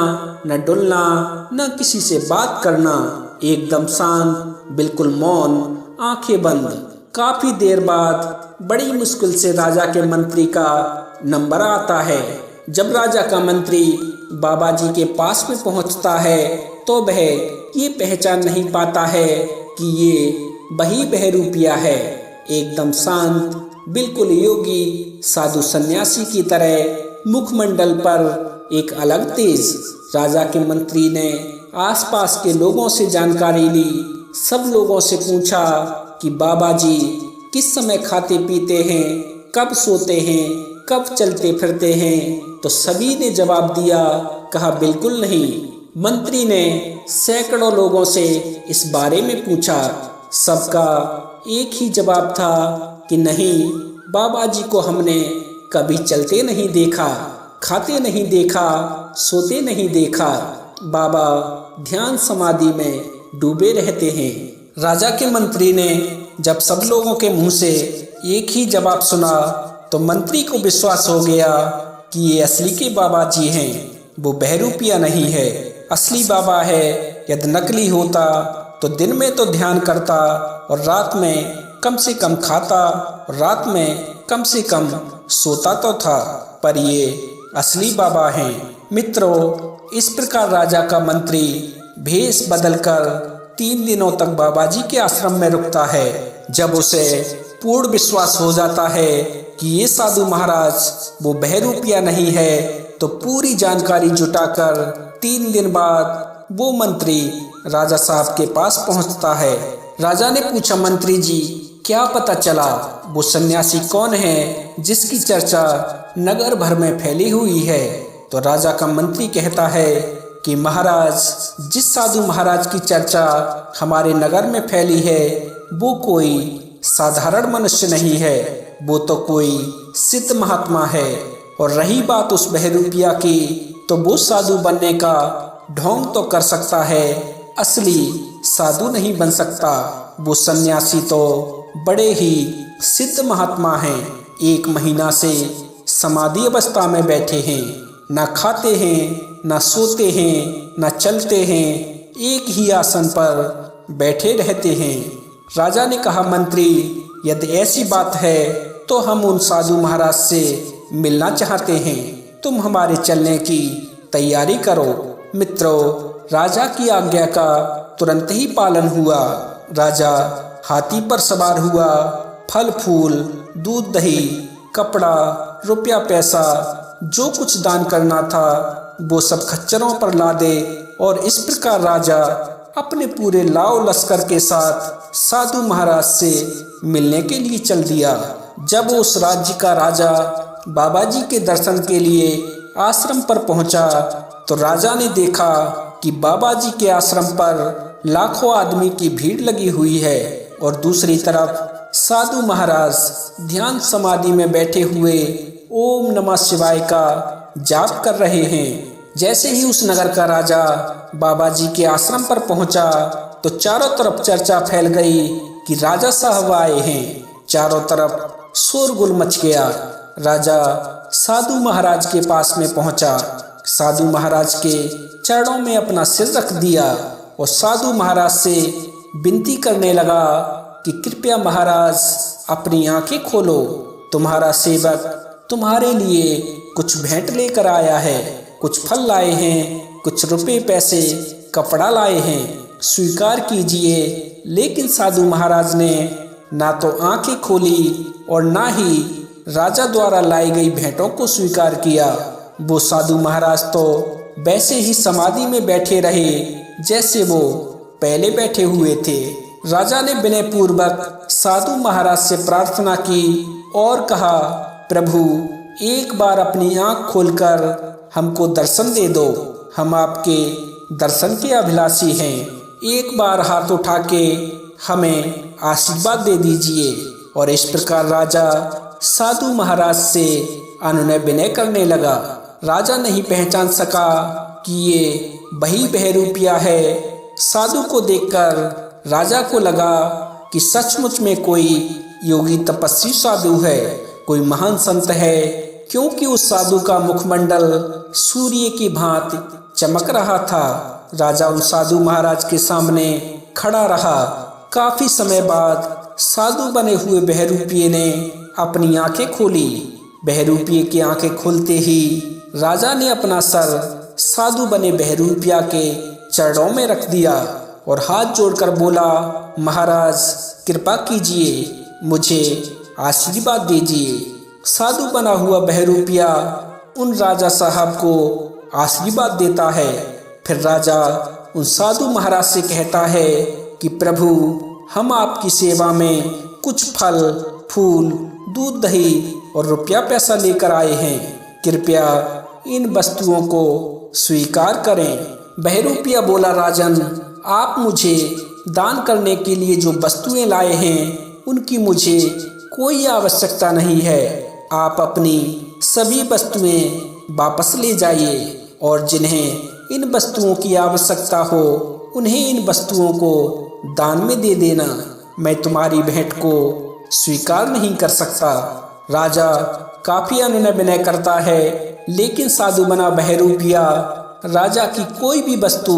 न डुलना, न किसी से बात करना, एकदम शांत, बिल्कुल मौन, आंखें बंद। काफी देर बाद बड़ी मुश्किल से राजा के मंत्री का नंबर आता है। जब राजा का मंत्री बाबा जी के पास में पहुंचता है तो वह ये पहचान नहीं पाता है कि ये वही बहरूपिया है। एकदम शांत, बिल्कुल योगी साधु सन्यासी की तरह, मुखमंडल पर एक अलग तेज। राजा के मंत्री ने आसपास के लोगों से जानकारी ली। सब लोगों से पूछा कि बाबा जी किस समय खाते पीते हैं, कब सोते हैं, कब चलते फिरते हैं। तो सभी ने जवाब दिया, कहा बिल्कुल नहीं। मंत्री ने सैकड़ों लोगों से इस बारे में पूछा। सबका एक ही जवाब था कि नहीं, बाबा जी को हमने कभी चलते नहीं देखा, खाते नहीं देखा, सोते नहीं देखा। बाबा ध्यान समाधि में डूबे रहते हैं। राजा के मंत्री ने जब सब लोगों के मुंह से एक ही जवाब सुना तो मंत्री को विश्वास हो गया कि ये असली के बाबा जी हैं, वो बहरूपिया नहीं है, असली बाबा है। यदि नकली होता तो दिन में तो ध्यान करता और रात में कम से कम खाता और रात में कम से कम सोता तो था, पर ये असली बाबा हैं। मित्रों, इस प्रकार राजा का मंत्री भेष बदलकर 3 दिनों तक बाबा जी के आश्रम में रुकता है। जब उसे पूर्ण विश्वास हो जाता है कि ये साधु महाराज वो बहरूपिया नहीं है तो पूरी जानकारी जुटाकर 3 दिन बाद वो मंत्री राजा साहब के पास पहुंचता है। राजा ने पूछा, मंत्री जी क्या पता चला, वो सन्यासी कौन है जिसकी चर्चा नगर भर में फैली हुई है? तो राजा का मंत्री कहता है कि महाराज, जिस साधु महाराज की चर्चा हमारे नगर में फैली है वो कोई साधारण मनुष्य नहीं है, वो तो कोई सिद्ध महात्मा है। और रही बात उस बहरूपिया की, तो वो साधु बनने का ढोंग तो कर सकता है, असली साधु नहीं बन सकता। वो सन्यासी तो बड़े ही सिद्ध महात्मा हैं, 1 महीना से समाधि अवस्था में बैठे हैं, ना खाते हैं, ना सोते हैं, ना चलते हैं, एक ही आसन पर बैठे रहते हैं। राजा ने कहा, मंत्री यदि ऐसी बात है तो हम उन साधु महाराज से मिलना चाहते हैं, तुम हमारे चलने की तैयारी करो। मित्रों, राजा की आज्ञा का तुरंत ही पालन हुआ। राजा हाथी पर सवार हुआ। फल फूल, दूध दही, कपड़ा, रुपया पैसा, जो कुछ दान करना था वो सब खच्चरों पर लादे और इस प्रकार राजा अपने पूरे लाव लश्कर के साथ साधु महाराज से मिलने के लिए चल दिया। जब वो उस राज्य का राजा बाबा जी के दर्शन के लिए आश्रम पर पहुंचा तो राजा ने देखा कि बाबा जी के आश्रम पर लाखों आदमी की भीड़ लगी हुई है और दूसरी तरफ साधु महाराज ध्यान समाधि में बैठे हुए ओम नमः शिवाय का जाप कर रहे हैं। जैसे ही उस नगर का राजा बाबा जी के आश्रम पर पहुंचा तो चारों तरफ चर्चा फैल गई कि राजा साहब आए हैं। चारों तरफ शोरगुल मच गया। राजा साधु महाराज के पास में पहुंचा, साधु महाराज के चरणों में अपना सिर रख दिया और साधु महाराज से विनती करने लगा कि कृपया महाराज अपनी आंखें खोलो, तुम्हारा सेवक तुम्हारे लिए कुछ भेंट लेकर आया है, कुछ फल लाए हैं, कुछ रुपए पैसे कपड़ा लाए हैं, स्वीकार कीजिए। लेकिन साधु महाराज ने ना तो आंखें खोली और ना ही राजा द्वारा लाई गई भेंटों को स्वीकार किया। वो साधु महाराज तो वैसे ही समाधि में बैठे रहे जैसे वो पहले बैठे हुए थे। राजा ने विनय पूर्वक साधु महाराज से प्रार्थना की और कहा, प्रभु एक बार अपनी आंख खोलकर हमको दर्शन दे दो, हम आपके दर्शन के अभिलाषी हैं। एक बार हाथ उठा के हमें आशीर्वाद दे दीजिए। और इस प्रकार राजा साधु महाराज से अनुनय विनय करने लगा। राजा नहीं पहचान सका कि ये वही बहरूपिया है। साधु को देखकर राजा को लगा कि सचमुच में कोई योगी तपस्वी साधु है, कोई महान संत है, क्योंकि उस साधु का मुखमंडल सूर्य की भांति चमक रहा था। राजा उन साधु महाराज के सामने खड़ा रहा। काफी समय बाद साधु बने हुए बहरूपिये ने अपनी आंखें खोली। बहरूपिये की आंखें खोलते ही राजा ने अपना सर साधु बने बहरूपिया के चरणों में रख दिया और हाथ जोड़कर बोला, महाराज कृपा कीजिए, मुझे आशीर्वाद दीजिए। साधु बना हुआ बहरूपिया उन राजा साहब को आशीर्वाद देता है। फिर राजा उन साधु महाराज से कहता है कि प्रभु हम आपकी सेवा में कुछ फल फूल दूध दही और रुपया पैसा लेकर आए हैं, कृपया इन वस्तुओं को स्वीकार करें। बहरूपिया बोला, राजन आप मुझे दान करने के लिए जो वस्तुएं लाए हैं उनकी मुझे कोई आवश्यकता नहीं है। आप अपनी सभी वस्तुएं वापस ले जाइए और जिन्हें इन वस्तुओं की आवश्यकता हो उन्हें इन वस्तुओं को दान में दे देना। मैं तुम्हारी भेंट को स्वीकार नहीं कर सकता। राजा काफी अनुनय विनय करता है, लेकिन साधु बना बहरूपिया राजा की कोई भी वस्तु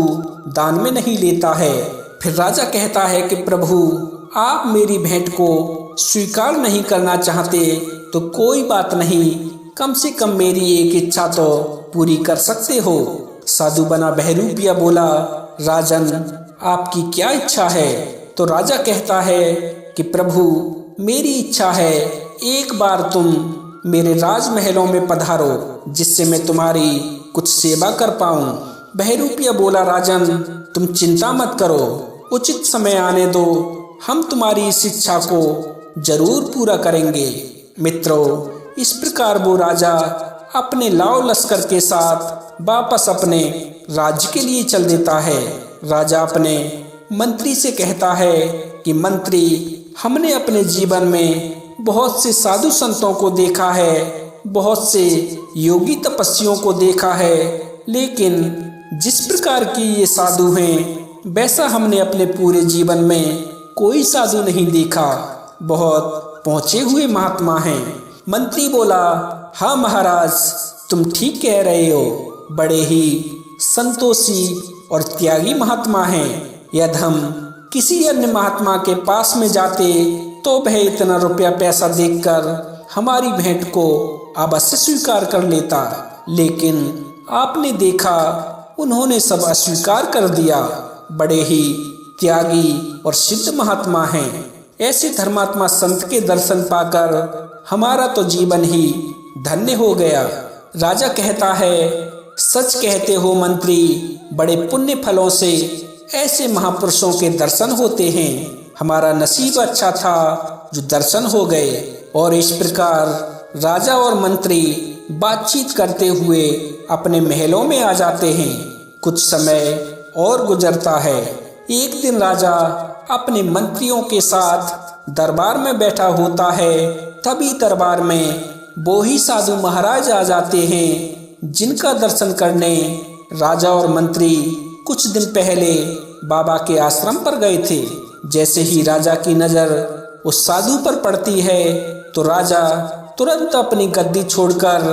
दान में नहीं लेता है। फिर राजा कहता है कि प्रभु आप मेरी भेंट को स्वीकार नहीं करना चाहते तो कोई बात नहीं, कम से कम मेरी एक इच्छा तो पूरी कर सकते हो। साधु बना बहरूपिया बोला, राजन आपकी क्या इच्छा है? तो राजा कहता है कि प्रभु मेरी इच्छा है एक बार तुम मेरे राजमहलों में पधारो, जिससे मैं तुम्हारी कुछ सेवा कर पाऊं। बहरूपिया बोला, राजन तुम चिंता मत करो, उचित समय आने दो, हम तुम्हारी इस इच्छा को जरूर पूरा करेंगे। मित्रों, इस प्रकार वो राजा अपने लाव लश्कर के साथ वापस अपने राज्य के लिए चल देता है। राजा अपने मंत्री से कहता है कि मंत्री, हमने अपने जीवन में बहुत से साधु संतों को देखा है, बहुत से योगी तपस्वियों को देखा है, लेकिन जिस प्रकार की ये साधु हैं वैसा हमने अपने पूरे जीवन में कोई साधु नहीं देखा। बहुत पहुँचे हुए महात्मा हैं। मंत्री बोला, हाँ महाराज तुम ठीक कह रहे हो, बड़े ही संतोषी और त्यागी महात्मा हैं। यदि हम किसी अन्य महात्मा के पास में जाते तो वह इतना रुपया पैसा देखकर हमारी भेंट को अवश्य स्वीकार कर लेता, लेकिन आपने देखा उन्होंने सब अस्वीकार कर दिया। बड़े ही त्यागी और सिद्ध महात्मा हैं। ऐसे धर्मात्मा संत के दर्शन पाकर हमारा तो जीवन ही धन्य हो गया। राजा कहता है, सच कहते हो मंत्री, बड़े पुण्य फलों से ऐसे महापुरुषों के दर्शन होते हैं। हमारा नसीब अच्छा था जो दर्शन हो गए। और इस प्रकार राजा और मंत्री बातचीत करते हुए अपने महलों में आ जाते हैं। कुछ समय और गुजरता है। एक दिन राजा अपने मंत्रियों के साथ दरबार में बैठा होता है। तभी दरबार में वो ही साधु महाराज आ जाते हैं जिनका दर्शन करने राजा और मंत्री कुछ दिन पहले बाबा के आश्रम पर गए थे। जैसे ही राजा की नजर उस साधु पर पड़ती है तो राजा तुरंत अपनी गद्दी छोड़कर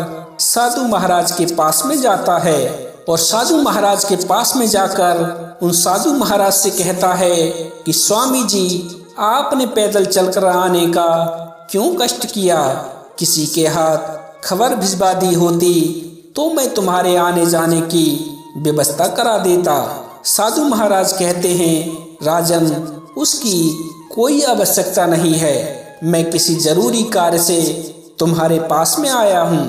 साधु महाराज के पास में जाता है और साधु महाराज के पास में जाकर उन साधु महाराज से कहता है कि स्वामी जी, आपने पैदल चलकर आने का क्यों कष्ट किया? किसी के हाथ खबर भिजवा दी होती तो मैं तुम्हारे आने जाने की व्यवस्था करा देता। साधु महाराज कहते हैं, राजन, उसकी कोई आवश्यकता नहीं है। मैं किसी जरूरी कार्य से तुम्हारे पास में आया हूँ।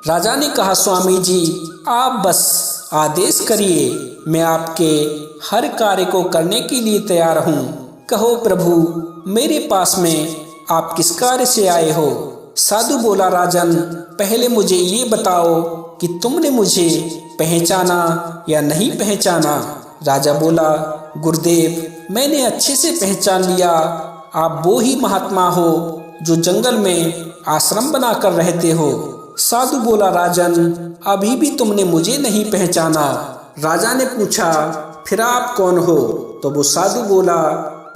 राजा ने कहा, स्वामी जी, आप बस आदेश करिए, मैं आपके हर कार्य को करने के लिए तैयार हूँ। कहो प्रभु, मेरे पास में आप किस कार्य से आए हो? साधु बोला, राजन, पहले मुझे ये बताओ कि तुमने मुझे पहचाना या नहीं पहचाना? राजा बोला, गुरुदेव, मैंने अच्छे से पहचान लिया। आप वो ही महात्मा हो जो जंगल में आश्रम बनाकर रहते हो। साधु बोला, राजन, अभी भी तुमने मुझे नहीं पहचाना। राजा ने पूछा, फिर आप कौन हो? तो वो साधु बोला,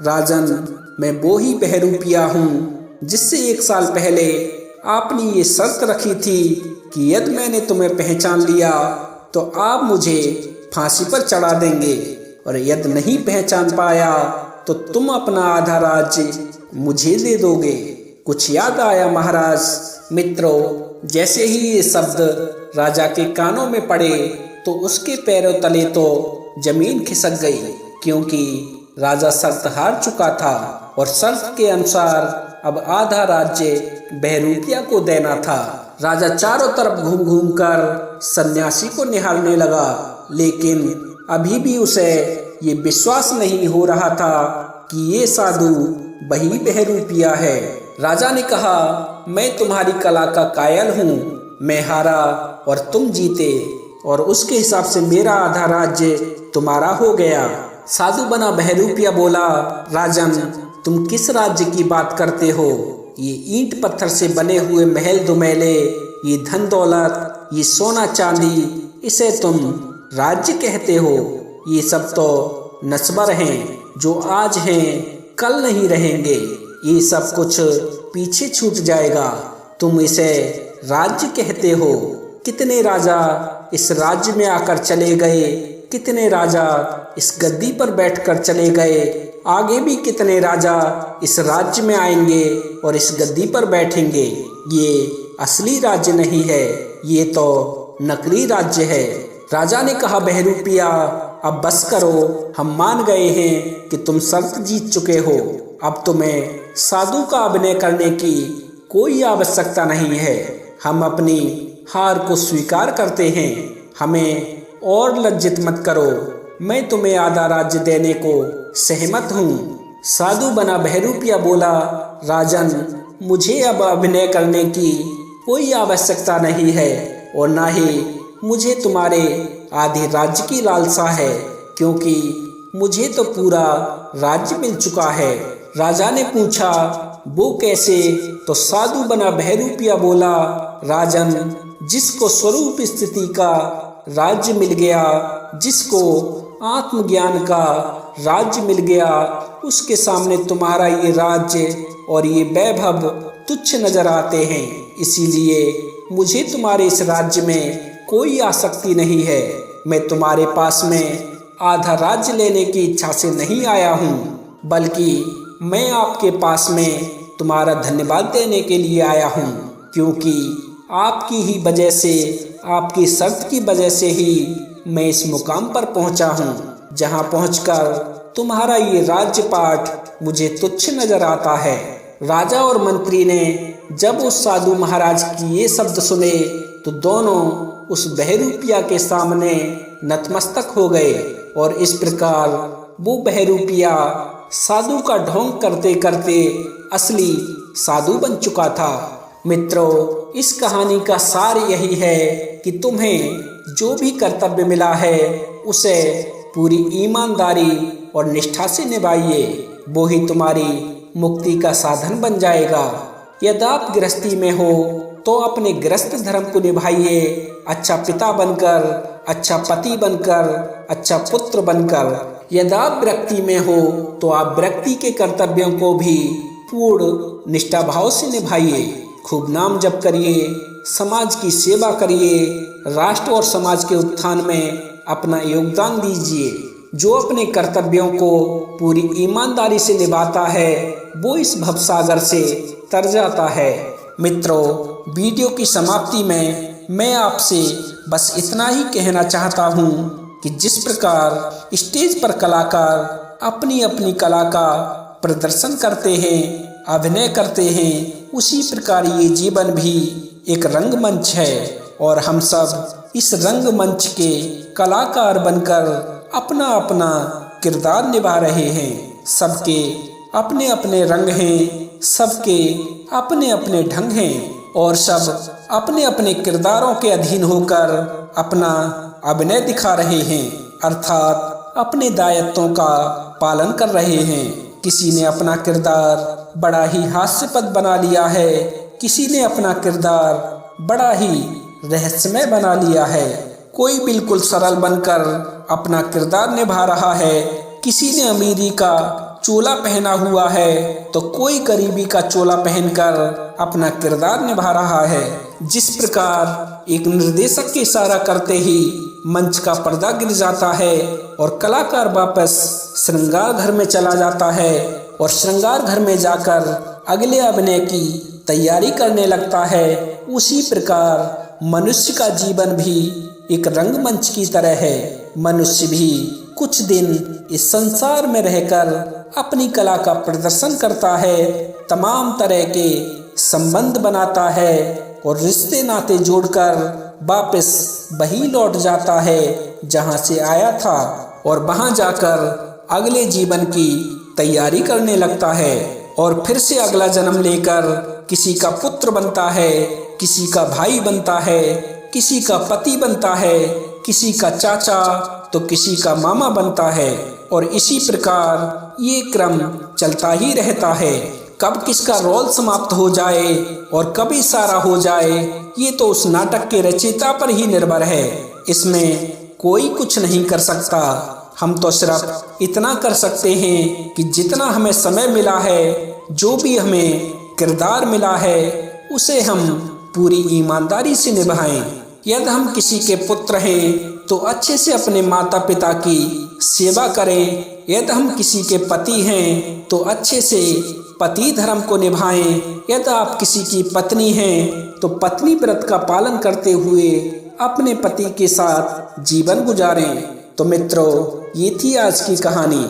राजन, मैं वो ही बहरूपिया हूँ जिससे 1 साल पहले आपने ये शर्त रखी थी कि यदि मैंने तुम्हें पहचान लिया तो आप मुझे फांसी पर चढ़ा देंगे, और यदि नहीं पहचान पाया तो तुम अपना आधा राज्य मुझे दे दोगे। कुछ याद आया महाराज? मित्रों, जैसे ही ये शब्द राजा के कानों में पड़े तो उसके पैरों तले तो जमीन खिसक गई, क्योंकि राजा शर्त हार चुका था और शर्त के अनुसार अब आधा राज्य बहरूपिया को देना था। राजा चारों तरफ घूम घूम कर सन्यासी को निहारने लगा, लेकिन अभी भी उसे ये विश्वास नहीं हो रहा था कि ये साधु वही बहरूपिया है। राजा ने कहा, मैं तुम्हारी कला का कायल हूँ। मैं हारा और तुम जीते, और उसके हिसाब से मेरा आधा राज्य तुम्हारा हो गया। साधु बना बहरूपिया बोला, राजन, तुम किस राज्य की बात करते हो? ये ईंट पत्थर से बने हुए महल दुमैले, ये धन दौलत, ये सोना चांदी, इसे तुम राज्य कहते हो? ये सब तो नस्बर हैं जो आज हैं कल नहीं रहेंगे। ये सब कुछ पीछे छूट जाएगा। तुम इसे राज्य कहते हो? कितने राजा इस राज्य में आकर चले गए, कितने राजा इस गद्दी पर बैठकर चले गए, आगे भी कितने राजा इस राज्य में आएंगे और इस गद्दी पर बैठेंगे। ये असली राज्य नहीं है, ये तो नकली राज्य है। राजा ने कहा, बहरूपिया, अब बस करो, हम मान गए हैं कि तुम शर्त जीत चुके हो। अब तुम्हें साधु का अभिनय करने की कोई आवश्यकता नहीं है। हम अपनी हार को स्वीकार करते हैं। हमें और लज्जित मत करो। मैं तुम्हें आधा राज्य देने को सहमत हूँ। साधु बना बहरूपिया बोला, राजन, मुझे अब अभिनय करने की कोई आवश्यकता नहीं है, और ना ही मुझे तुम्हारे आधे राज्य की लालसा है, क्योंकि मुझे तो पूरा राज्य मिल चुका है। राजा ने पूछा, वो कैसे? तो साधु बना बहरूपिया बोला, राजन, जिसको स्वरूप स्थिति का राज्य मिल गया, जिसको आत्मज्ञान का राज्य मिल गया, उसके सामने तुम्हारा ये राज्य और ये वैभव तुच्छ नजर आते हैं। इसीलिए मुझे तुम्हारे इस राज्य में कोई आसक्ति नहीं है। मैं तुम्हारे पास में आधा राज्य लेने की इच्छा से नहीं आया हूँ, बल्कि मैं आपके पास में तुम्हारा धन्यवाद देने के लिए आया हूँ, क्योंकि आपकी ही वजह से, आपकी शर्त की वजह से ही मैं इस मुकाम पर पहुँचा हूँ, जहाँ पहुँचकर तुम्हारा ये राज्य पाठ मुझे तुच्छ नजर आता है। राजा और मंत्री ने जब उस साधु महाराज की ये शब्द सुने तो दोनों उस बहरूपिया के सामने नतमस्तक हो गए, और इस प्रकार वो बहरूपिया साधु का ढोंग करते करते असली साधु बन चुका था। मित्रों, इस कहानी का सार यही है कि तुम्हें जो भी कर्तव्य मिला है उसे पूरी ईमानदारी और निष्ठा से निभाइए, वो ही तुम्हारी मुक्ति का साधन बन जाएगा। यदि आप गृहस्थी में हो तो अपने गृहस्थ धर्म को निभाइए, अच्छा पिता बनकर, अच्छा पति बनकर, अच्छा पुत्र बनकर। यदि आप विरक्ति में हो तो आप विरक्ति के कर्तव्यों को भी पूर्ण निष्ठा भाव से निभाइए। खूब नाम जप करिए, समाज की सेवा करिए, राष्ट्र और समाज के उत्थान में अपना योगदान दीजिए। जो अपने कर्तव्यों को पूरी ईमानदारी से निभाता है वो इस भवसागर से तर जाता है। मित्रों, वीडियो की समाप्ति में मैं आपसे बस इतना ही कहना चाहता हूँ कि जिस प्रकार स्टेज पर कलाकार अपनी अपनी कला का प्रदर्शन करते हैं, अभिनय करते हैं, उसी प्रकार ये जीवन भी एक रंगमंच है और हम सब इस रंगमंच के कलाकार बनकर अपना अपना किरदार निभा रहे हैं। सबके अपने अपने रंग हैं, सबके अपने अपने ढंग हैं और सब अपने अपने किरदारों के अधीन होकर अपना अभिनय दिखा रहे हैं, अर्थात अपने दायित्वों का पालन कर रहे हैं। किसी ने अपना किरदार बड़ा ही हास्यपद बना लिया है, किसी ने अपना किरदार बड़ा ही रहस्यमय बना लिया है। कोई बिल्कुल सरल बनकर अपना किरदार निभा रहा है, किसी ने अमीरी का चोला पहना हुआ है तो कोई गरीबी का चोला पहनकर अपना किरदार निभा रहा है। जिस प्रकार एक निर्देशक के इशारा करते ही मंच का पर्दा गिर जाता है और कलाकार वापस श्रृंगार घर में चला जाता है और श्रृंगार घर में जाकर अगले अभिनय की तैयारी करने लगता है, उसी प्रकार मनुष्य का जीवन भी एक रंगमंच की तरह है। मनुष्य भी कुछ दिन इस संसार में रहकर अपनी कला का प्रदर्शन करता है, तमाम तरह के संबंध बनाता है और रिश्ते नाते जोड़कर वापस वही लौट जाता है जहां से आया था और वहां जाकर अगले जीवन की तैयारी करने लगता है और फिर से अगला जन्म लेकर किसी का पुत्र बनता है, किसी का भाई बनता है, किसी का पति बनता है, किसी का चाचा तो किसी का मामा बनता है और इसी प्रकार ये क्रम चलता ही रहता है। कब किसका रोल समाप्त हो जाए और कब इशारा हो जाए ये तो उस नाटक के रचयिता पर ही निर्भर है, इसमें कोई कुछ नहीं कर सकता। हम तो सिर्फ इतना कर सकते हैं कि जितना हमें समय मिला है, जो भी हमें किरदार मिला है उसे हम पूरी ईमानदारी से निभाएं। यदि हम किसी के पुत्र हैं तो अच्छे से अपने माता पिता की सेवा करें, यदि हम किसी के पति हैं तो अच्छे से पति धर्म को निभाएं, यदि आप किसी की पत्नी हैं तो पत्नी व्रत का पालन करते हुए अपने पति के साथ जीवन गुजारें। तो मित्रों, ये थी आज की कहानी।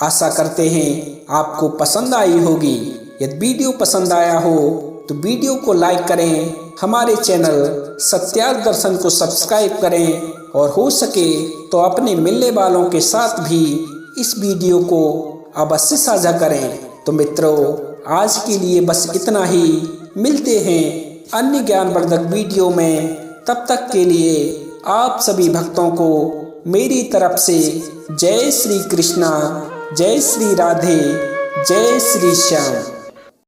आशा करते हैं आपको पसंद आई होगी। यदि वीडियो पसंद आया हो तो वीडियो को लाइक करें, हमारे चैनल सत्यार्थ दर्शन को सब्सक्राइब करें और हो सके तो अपने मिलने वालों के साथ भी इस वीडियो को अवश्य साझा करें। तो मित्रों, आज के लिए बस इतना ही। मिलते हैं अन्य ज्ञानवर्धक वीडियो में। तब तक के लिए आप सभी भक्तों को मेरी तरफ से जय श्री कृष्णा, जय श्री राधे, जय श्री श्याम।